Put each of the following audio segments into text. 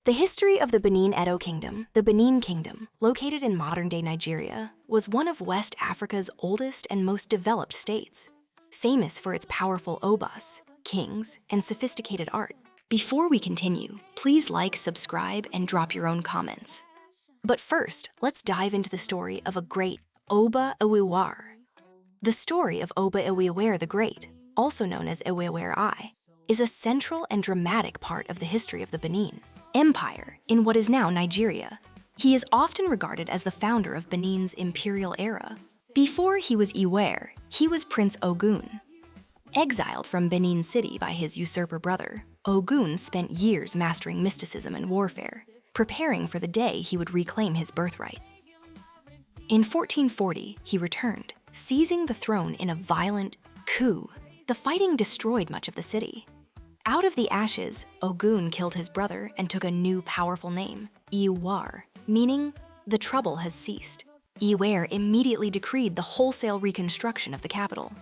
The history of the Benin Edo Kingdom, the Benin Kingdom, located in modern-day Nigeria, was one of West Africa's oldest and most developed states, famous for its powerful obas, kings, and sophisticated art. Before we continue, please like, subscribe, and drop your own comments. But first, let's dive into the story of a great Oba Iwiwar. The story of Oba Iwiwere the Great, also known as Iwiwere I, is a central and dramatic part of the history of the Benin Empire in what is now Nigeria. He is often regarded as the founder of Benin's imperial era. Before he was Iwere, he was Prince Ogun. Exiled from Benin City by his usurper brother, Ogun spent years mastering mysticism and warfare, preparing for the day he would reclaim his birthright. In 1440, he returned, seizing the throne in a violent coup. The fighting destroyed much of the city. Out of the ashes, Ogun killed his brother and took a new powerful name, Iwar, meaning the trouble has ceased. Iwere immediately decreed the wholesale reconstruction of the capital.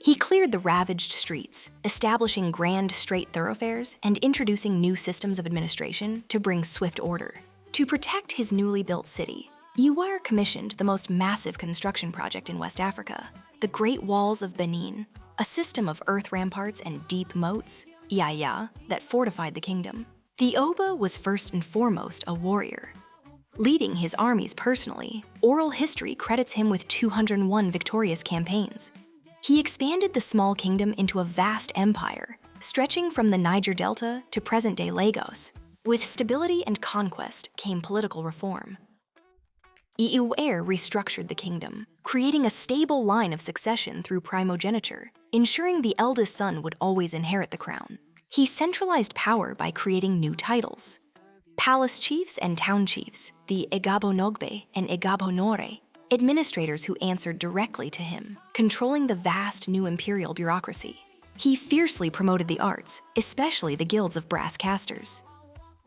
He cleared the ravaged streets, establishing grand straight thoroughfares and introducing new systems of administration to bring swift order. To protect his newly built city, Iwere commissioned the most massive construction project in West Africa, the Great Walls of Benin, a system of earth ramparts and deep moats, Iaya, that fortified the kingdom. The Oba was first and foremost a warrior. Leading his armies personally, oral history credits him with 201 victorious campaigns. He expanded the small kingdom into a vast empire, stretching from the Niger Delta to present-day Lagos. With stability and conquest came political reform. Iwere restructured the kingdom, creating a stable line of succession through primogeniture, ensuring the eldest son would always inherit the crown. He centralized power by creating new titles. Palace chiefs and town chiefs, the Egabonogbe and Egabonore, administrators who answered directly to him, controlling the vast new imperial bureaucracy. He fiercely promoted the arts, especially the guilds of brass casters.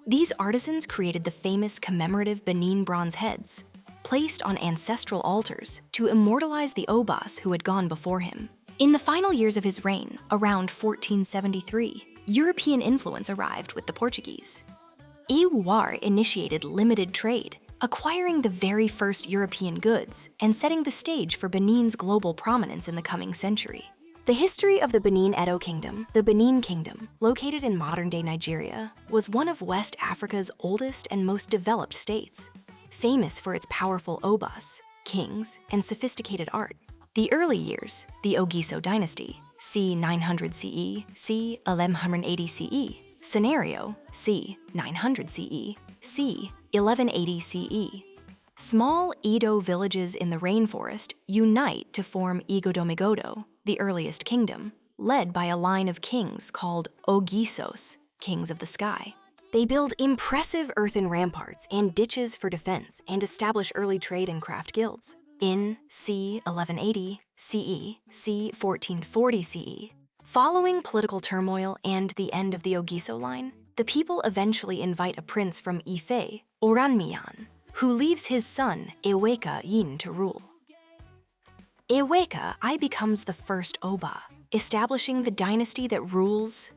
These artisans created the famous commemorative Benin bronze heads, placed on ancestral altars to immortalize the Obas who had gone before him. In the final years of his reign, around 1473, European influence arrived with the Portuguese. Iwere initiated limited trade, acquiring the very first European goods and setting the stage for Benin's global prominence in the coming century. The history of the Benin Edo Kingdom, the Benin Kingdom, located in modern-day Nigeria, was one of West Africa's oldest and most developed states, famous for its powerful obas, kings, and sophisticated art. The early years, the Ogiso dynasty, c. 900 CE, c. 1180 CE, scenario, c. 900 CE, c. 1180 CE. Small Edo villages in the rainforest unite to form Igodomigodo, the earliest kingdom, led by a line of kings called Ogisos, kings of the sky. They build impressive earthen ramparts and ditches for defense and establish early trade and craft guilds. In c. 1180 CE, c. 1440 CE, following political turmoil and the end of the Ogiso line, the people eventually invite a prince from Ife, Oranmiyan, who leaves his son Eweka Yin to rule. Eweka I becomes the first Oba, establishing the dynasty that rules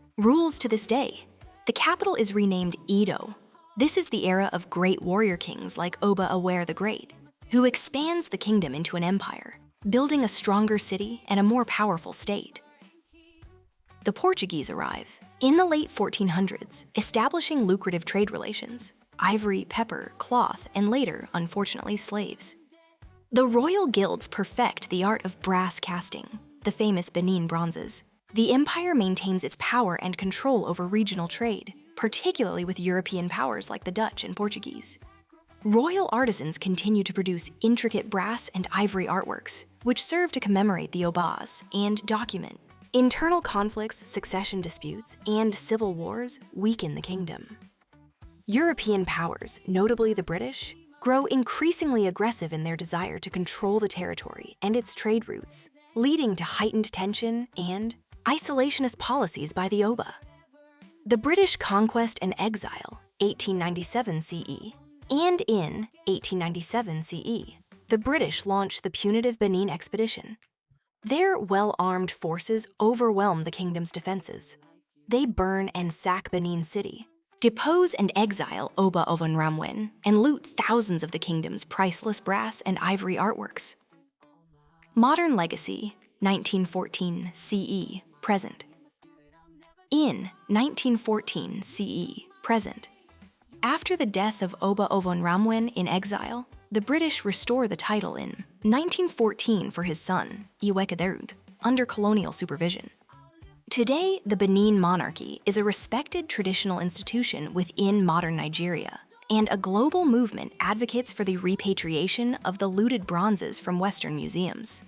to this day. The capital is renamed Edo. This is the era of great warrior kings like Oba Iwere the Great, who expands the kingdom into an empire, building a stronger city and a more powerful state. The Portuguese arrive in the late 1400s, establishing lucrative trade relations, ivory, pepper, cloth, and later, unfortunately, slaves. The royal guilds perfect the art of brass casting, the famous Benin bronzes. The empire maintains its power and control over regional trade, particularly with European powers like the Dutch and Portuguese. Royal artisans continue to produce intricate brass and ivory artworks, which serve to commemorate the Obas and document. Internal conflicts, succession disputes, and civil wars weaken the kingdom. European powers, notably the British, grow increasingly aggressive in their desire to control the territory and its trade routes, leading to heightened tension and isolationist policies by the Oba. The British conquest and exile, 1897 CE, and in 1897 CE, the British launched the punitive Benin expedition. Their well-armed forces overwhelm the kingdom's defenses. They burn and sack Benin City, depose and exile Oba Ovonramwen, and loot thousands of the kingdom's priceless brass and ivory artworks. Modern legacy, 1914 CE, present. In 1914 CE, present. After the death of Oba Ovonramwen in exile, the British restore the title in 1914 for his son, Iwekaderud, under colonial supervision. Today, the Benin monarchy is a respected traditional institution within modern Nigeria, and a global movement advocates for the repatriation of the looted bronzes from Western museums.